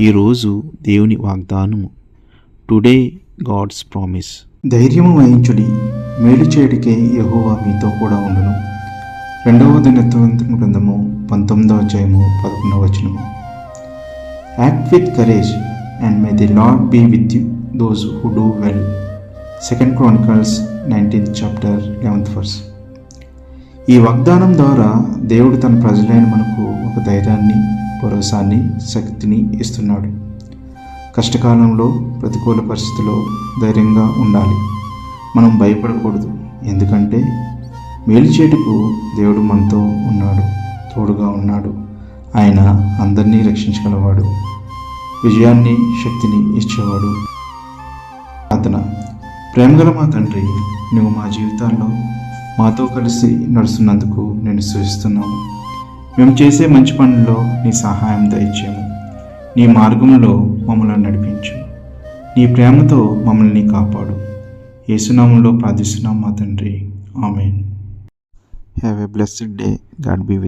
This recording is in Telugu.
ఈరోజు దేవుని వాగ్దానము. Today God's promise. ధైర్యము వహించుడి, మేలు చేయడికే యెహోవా మీతో కూడా ఉండును. 2వ దినవృత్తాంతము గ్రంథము 19వ అధ్యాయము 11వ వచనము. Act with courage and may the Lord be with you those who do well. 2 Chronicles 19th chapter 11th verse. ఈ వాగ్దానం ద్వారా దేవుడు తన ప్రజలైన మనకు ఒక ధైర్యాన్ని, భరోసాన్ని, శక్తిని ఇస్తున్నాడు. కష్టకాలంలో, ప్రతికూల పరిస్థితుల్లో ధైర్యంగా ఉండాలి. మనం భయపడకూడదు. ఎందుకంటే మేలు చేటుకు దేవుడు మనతో ఉన్నాడు, తోడుగా ఉన్నాడు. ఆయన అందరినీ రక్షించగలవాడు, విజయాన్ని, శక్తిని ఇచ్చేవాడు. ప్రార్థన. ప్రేమగల మా తండ్రి, నువ్వు మా జీవితాల్లో మాతో కలిసి నడుస్తున్నందుకు నేను స్తుతిస్తున్నాము. మేము చేసే మంచి పనుల్లో నీ సహాయం దయచేయము. నీ మార్గంలో మమ్మల్ని నడిపించు. నీ ప్రేమతో మమ్మల్ని కాపాడు. యేసునామంలో ప్రార్థిస్తున్నాం మా తండ్రి. Amen. Have a blessed day. God be with